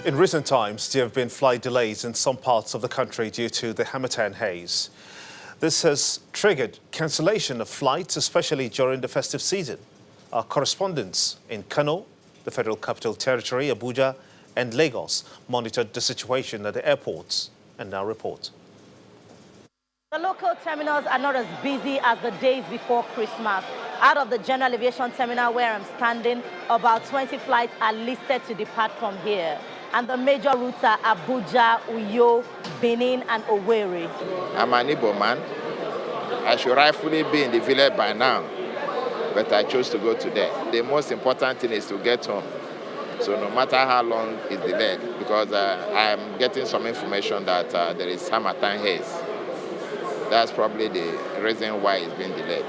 In recent times, there have been flight delays in some parts of the country due to the Harmattan haze. This has triggered cancellation of flights, especially during the festive season. Our correspondents in Kano, the Federal Capital Territory, Abuja, and Lagos monitored the situation at the airports and now report. The local terminals are not as busy as the days before Christmas. Out of the General Aviation Terminal where I'm standing, about 20 flights are listed to depart from here. And the major routes are Abuja, Uyo, Benin, and Owerri. I'm an Igbo man. I should rightfully be in the village by now, but I chose to go today. The most important thing is to get home. So no matter how long it's delayed, because I'm getting some information that there is Harmattan haze. That's probably the reason why it's been delayed.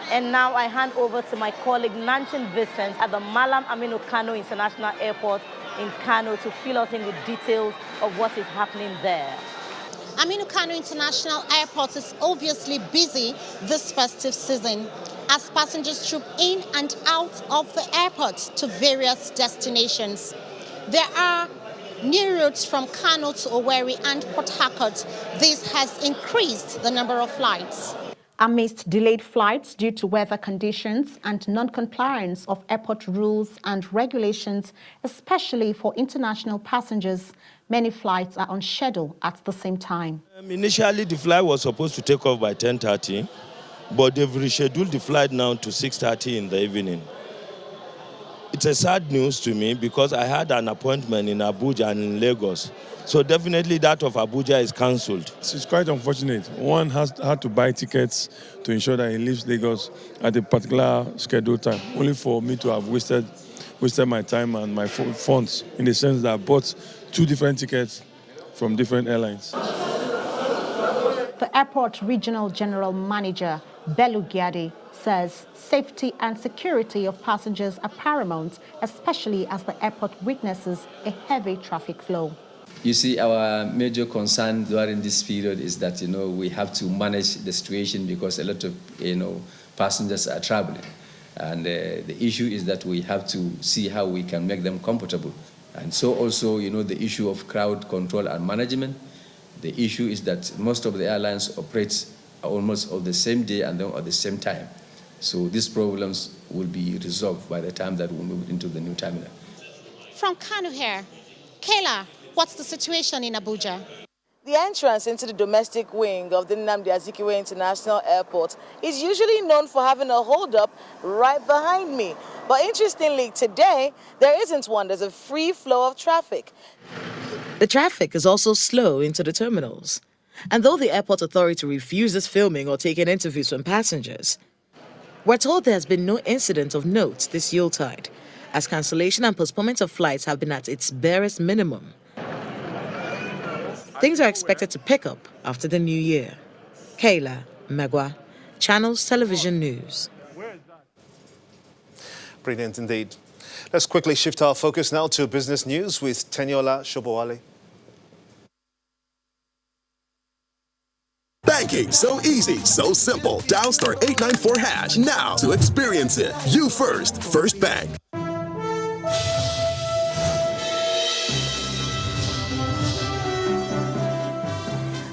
And now I hand over to my colleague Nanchin Vincent at the Malam Aminu Kano International Airport in Kano to fill us in with details of what is happening there. Aminu Kano International Airport is obviously busy this festive season as passengers troop in and out of the airport to various destinations. There are new routes from Kano to Owerri and Port Harcourt. This has increased the number of flights. Amidst delayed flights due to weather conditions and non-compliance of airport rules and regulations, especially for international passengers, many flights are on schedule at the same time. Initially, the flight was supposed to take off by 10:30, but they've rescheduled the flight now to 6:30 in the evening. It's a sad news to me because I had an appointment in Abuja and in Lagos. So definitely that of Abuja is cancelled. It's quite unfortunate. One had to buy tickets to ensure that he leaves Lagos at a particular scheduled time, only for me to have wasted my time and my funds, in the sense that I bought 2 different tickets from different airlines. The airport regional general manager, Bello Giade, says safety and security of passengers are paramount, especially as the airport witnesses a heavy traffic flow. You see, our major concern during this period is that, we have to manage the situation because a lot of, passengers are traveling. And the issue is that we have to see how we can make them comfortable. And so also, the issue of crowd control and management. The issue is that most of the airlines operate almost on the same day and then at the same time. So these problems will be resolved by the time that we move into the new terminal. From Kano here, Kayla, what's the situation in Abuja? The entrance into the domestic wing of the Nnamdi Azikiwe International Airport is usually known for having a hold-up right behind me. But interestingly, today, there isn't one. There's a free flow of traffic. The traffic is also slow into the terminals. And though the airport authority refuses filming or taking interviews from passengers, we're told there has been no incident of note this Yuletide, as cancellation and postponement of flights have been at its barest minimum. Things are expected to pick up after the new year. Kayla Megwa, Channels Television News. Brilliant indeed. Let's quickly shift our focus now to business news with Teniola Shobowale. Banking so easy, so simple. Dial *894# now to experience it. You first, First Bank.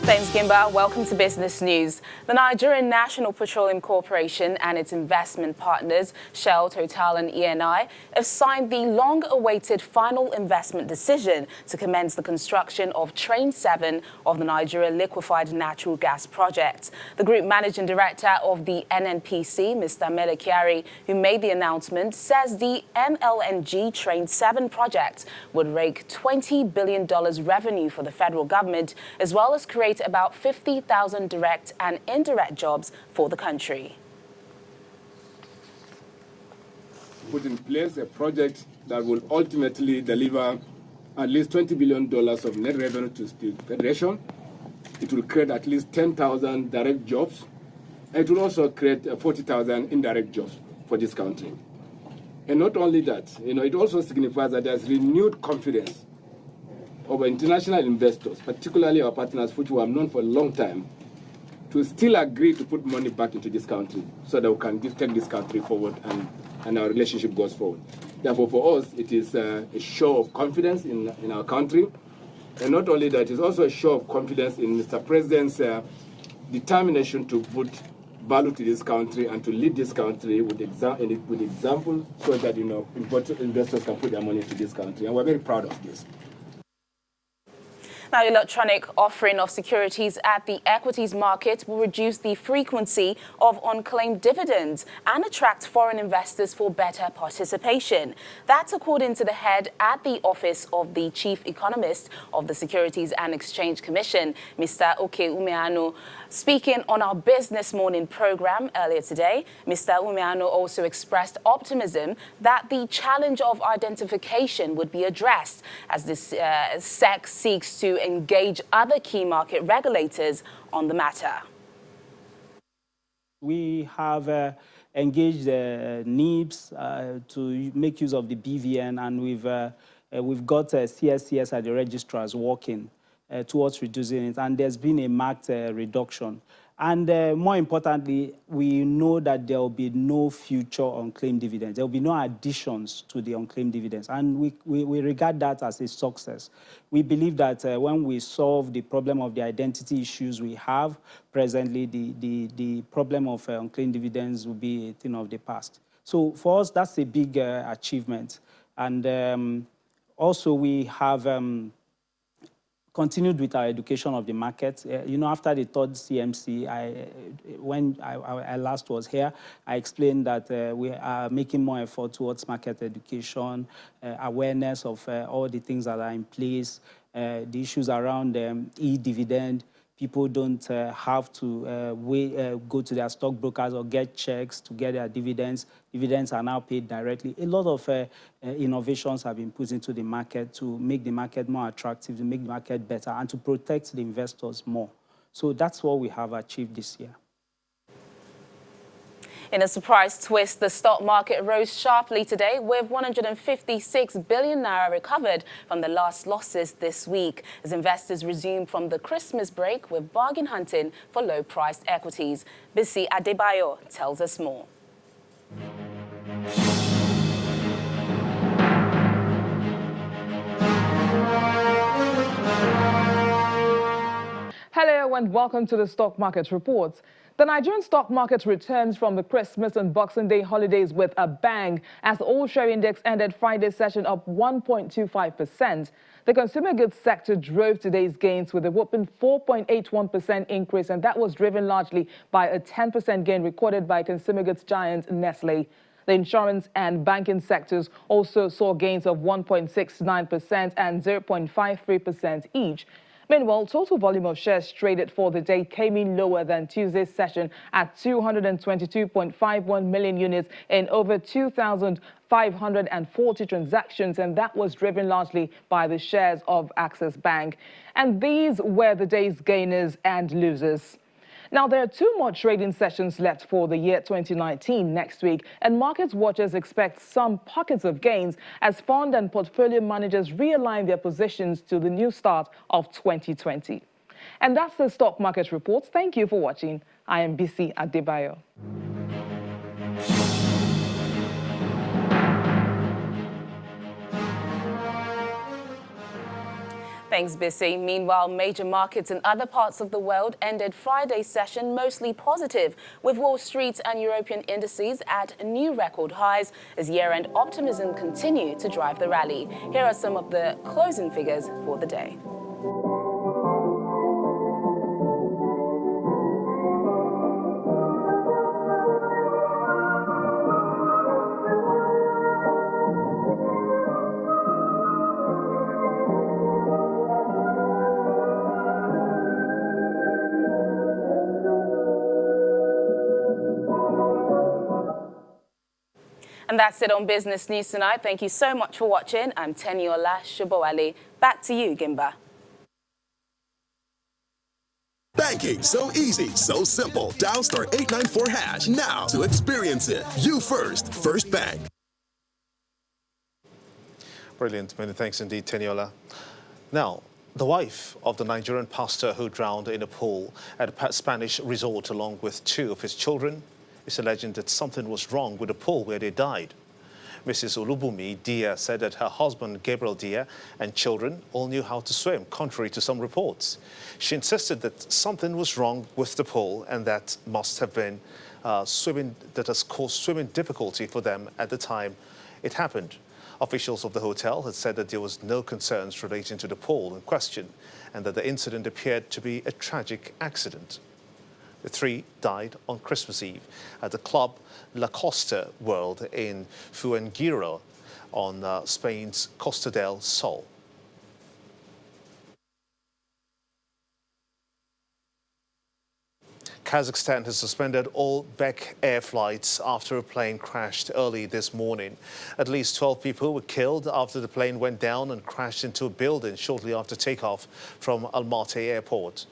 Thanks, Gimba. Welcome to Business News. The Nigerian National Petroleum Corporation and its investment partners, Shell, Total and ENI, have signed the long-awaited final investment decision to commence the construction of Train 7 of the Nigeria Liquefied Natural Gas Project. The Group Managing Director of the NNPC, Mr. Mele Kyari, who made the announcement, says the NLNG Train 7 project would rake $20 billion revenue for the federal government, as well as create about 50,000 direct and indirect jobs for the country. Put in place a project that will ultimately deliver at least $20 billion of net revenue to the Federation. It will create at least 10,000 direct jobs. It will also create 40,000 indirect jobs for this country. And not only that, it also signifies that there's renewed confidence of international investors, particularly our partners, which we have known for a long time, to still agree to put money back into this country so that we can take this country forward and our relationship goes forward. Therefore, for us, it is a show of confidence in our country. And not only that, it's also a show of confidence in Mr. President's determination to put value to this country and to lead this country with example so that, investors can put their money into this country. And we're very proud of this. Now, electronic offering of securities at the equities market will reduce the frequency of unclaimed dividends and attract foreign investors for better participation. That's according to the head at the office of the chief economist of the Securities and Exchange Commission, Mr. Oke Umeanu. Speaking on our Business Morning program earlier today, Mr. Umeanu also expressed optimism that the challenge of identification would be addressed as this SEC seeks to engage other key market regulators on the matter. We have engaged NIBS to make use of the BVN, and we've got CSCS at the registrars working towards reducing it, and there's been a marked reduction. And more importantly, we know that there will be no future unclaimed dividends. There will be no additions to the unclaimed dividends. And we regard that as a success. We believe that when we solve the problem of the identity issues we have presently, the problem of unclaimed dividends will be a thing of the past. So for us, that's a big achievement. And also we have continued with our education of the market. After the third CMC, when I last was here, I explained that we are making more effort towards market education, awareness of all the things that are in place, the issues around e-dividend. People don't have to go to their stockbrokers or get checks to get their dividends. Dividends are now paid directly. A lot of innovations have been put into the market to make the market more attractive, to make the market better, and to protect the investors more. So that's what we have achieved this year. In a surprise twist, the stock market rose sharply today with 156 billion naira recovered from the last losses this week as investors resume from the Christmas break with bargain hunting for low-priced equities. Bisi Adebayo tells us more. Hello and welcome to the Stock Market Report. The Nigerian stock market returns from the Christmas and Boxing Day holidays with a bang as the all-share index ended Friday's session up 1.25%. The consumer goods sector drove today's gains with a whopping 4.81% increase, and that was driven largely by a 10% gain recorded by consumer goods giant Nestle. The insurance and banking sectors also saw gains of 1.69% and 0.53% each. Meanwhile, total volume of shares traded for the day came in lower than Tuesday's session at 222.51 million units in over 2,540 transactions, and that was driven largely by the shares of Access Bank. And these were the day's gainers and losers. Now, there are 2 more trading sessions left for the year 2019 next week, and market watchers expect some pockets of gains as fund and portfolio managers realign their positions to the new start of 2020. And that's the Stock Market Report. Thank you for watching. I am Bisi Adebayo. Thanks, Bisi. Meanwhile, major markets in other parts of the world ended Friday's session mostly positive, with Wall Street and European indices at new record highs as year-end optimism continued to drive the rally. Here are some of the closing figures for the day. And that's it on Business News tonight. Thank you so much for watching. I'm Teniola Shubowale. Back to you, Gimba. Banking, so easy, so simple. Dial *894# now to experience it. You first, First Bank. Brilliant. Many thanks indeed, Teniola. Now, the wife of the Nigerian pastor who drowned in a pool at a Spanish resort along with 2 of his children is alleging that something was wrong with the pool where they died. Mrs. Olubumi Dia said that her husband, Gabriel Dia, and children all knew how to swim, contrary to some reports. She insisted that something was wrong with the pool and that must have been swimming that has caused swimming difficulty for them at the time it happened. Officials of the hotel had said that there was no concerns relating to the pool in question and that the incident appeared to be a tragic accident. The three died on Christmas Eve at the club La Costa World in Fuengirola on Spain's Costa del Sol. Kazakhstan has suspended all Bek Air flights after a plane crashed early this morning. At least 12 people were killed after the plane went down and crashed into a building shortly after takeoff from Almaty Airport.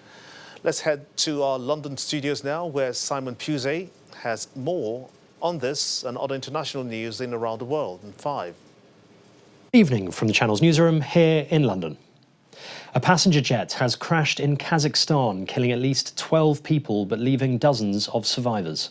Let's head to our London studios now, where Simon Pusey has more on this and other international news in around the world in 5. Evening from the Channel's newsroom here in London. A passenger jet has crashed in Kazakhstan, killing at least 12 people but leaving dozens of survivors.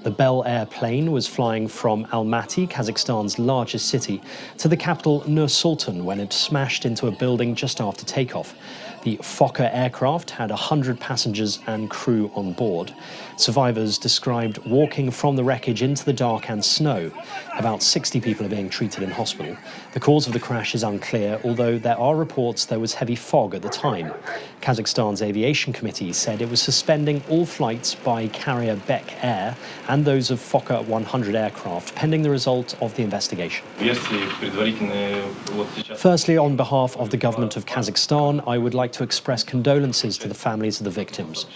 The Bel Air plane was flying from Almaty, Kazakhstan's largest city, to the capital Nur-Sultan when it smashed into a building just after takeoff. The Fokker aircraft had 100 passengers and crew on board. Survivors described walking from the wreckage into the dark and snow. About 60 people are being treated in hospital. The cause of the crash is unclear, although there are reports there was heavy fog at the time. Kazakhstan's aviation committee said it was suspending all flights by carrier Bek Air and those of Fokker 100 aircraft, pending the result of the investigation. Firstly, on behalf of the government of Kazakhstan, I would like to express condolences to the families of the victims.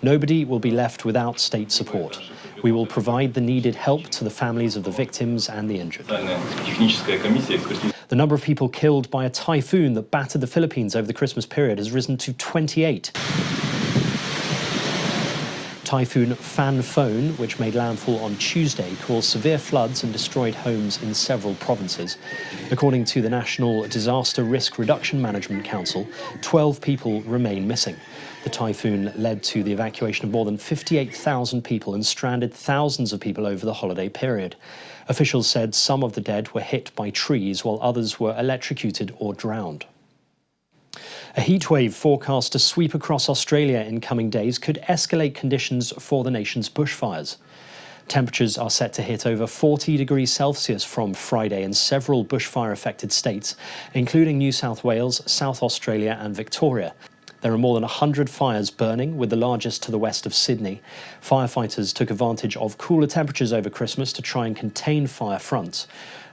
Nobody will be left without state support. We will provide the needed help to the families of the victims and the injured. The number of people killed by a typhoon that battered the Philippines over the Christmas period has risen to 28. Typhoon Fan-Phone, which made landfall on Tuesday, caused severe floods and destroyed homes in several provinces. According to the National Disaster Risk Reduction Management Council, 12 people remain missing. The typhoon led to the evacuation of more than 58,000 people and stranded thousands of people over the holiday period. Officials said some of the dead were hit by trees while others were electrocuted or drowned. A heatwave forecast to sweep across Australia in coming days could escalate conditions for the nation's bushfires. Temperatures are set to hit over 40 degrees Celsius from Friday in several bushfire-affected states, including New South Wales, South Australia and Victoria. There are more than 100 fires burning, with the largest to the west of Sydney. Firefighters took advantage of cooler temperatures over Christmas to try and contain fire fronts.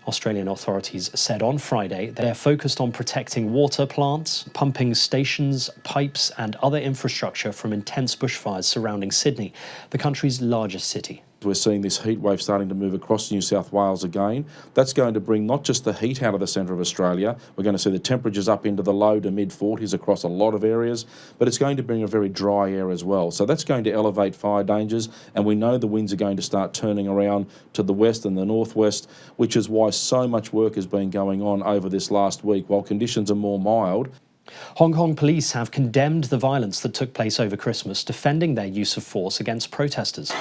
Australian authorities said on Friday they're focused on protecting water plants, pumping stations, pipes and other infrastructure from intense bushfires surrounding Sydney, the country's largest city. We're seeing this heat wave starting to move across New South Wales again. That's going to bring not just the heat out of the centre of Australia, we're going to see the temperatures up into the low to mid-40s across a lot of areas, but it's going to bring a very dry air as well. So that's going to elevate fire dangers, and we know the winds are going to start turning around to the west and the northwest, which is why so much work has been going on over this last week. While conditions are more mild, Hong Kong police have condemned the violence that took place over Christmas, defending their use of force against protesters.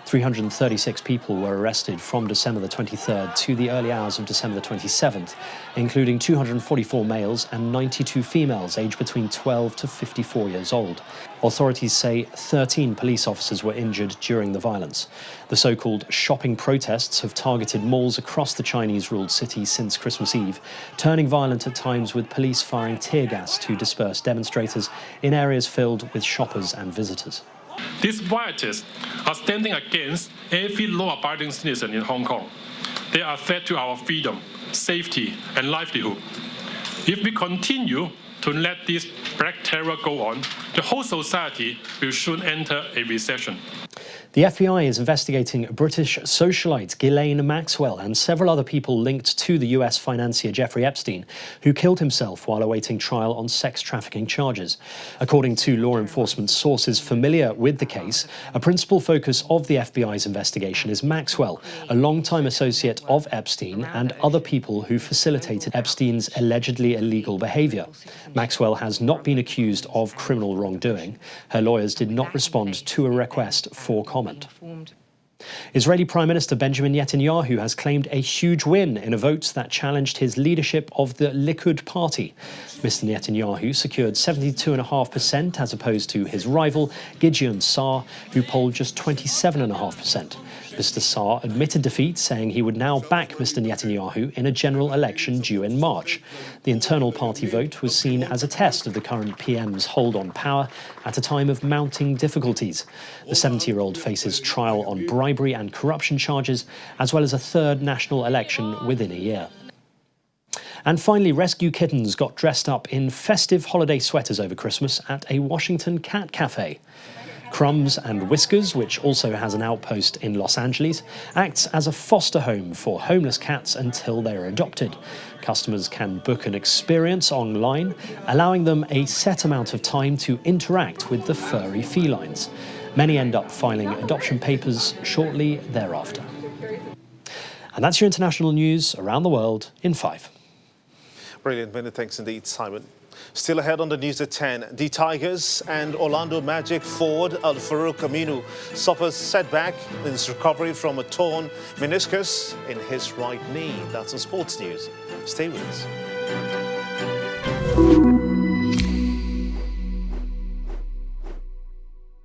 336 people were arrested from December the 23rd to the early hours of December the 27th, including 244 males and 92 females aged between 12 to 54 years old. Authorities say 13 police officers were injured during the violence. The so-called shopping protests have targeted malls across the Chinese-ruled city since Christmas Eve, turning violent at times with police firing tear gas to disperse demonstrators in areas filled with shoppers and visitors. These rioters are standing against every law-abiding citizen in Hong Kong. They are a threat to our freedom, safety, and livelihood. If we continue to let this black terror go on, the whole society will soon enter a recession. The FBI is investigating British socialite Ghislaine Maxwell and several other people linked to the US financier Jeffrey Epstein, who killed himself while awaiting trial on sex trafficking charges. According to law enforcement sources familiar with the case, a principal focus of the FBI's investigation is Maxwell, a longtime associate of Epstein and other people who facilitated Epstein's allegedly illegal behavior. Maxwell has not been accused of criminal wrongdoing. Her lawyers did not respond to a request for comment. Israeli Prime Minister Benjamin Netanyahu has claimed a huge win in a vote that challenged his leadership of the Likud party. Mr. Netanyahu secured 72.5% as opposed to his rival, Gideon Saar, who polled just 27.5%. Mr. Saar admitted defeat, saying he would now back Mr. Netanyahu in a general election due in March. The internal party vote was seen as a test of the current PM's hold on power at a time of mounting difficulties. The 70-year-old faces trial on bribery and corruption charges, as well as a third national election within a year. And finally, rescue kittens got dressed up in festive holiday sweaters over Christmas at a Washington cat cafe. Crumbs and Whiskers, which also has an outpost in Los Angeles, acts as a foster home for homeless cats until they are adopted. Customers can book an experience online, allowing them a set amount of time to interact with the furry felines. Many end up filing adoption papers shortly thereafter. And that's your international news around the world in 5. Brilliant. Many thanks indeed, Simon. Still ahead on the news at 10, the Tigers and Orlando Magic forward Al-Farouk Aminu suffers setback in his recovery from a torn meniscus in his right knee. That's on Sports News. Stay with us.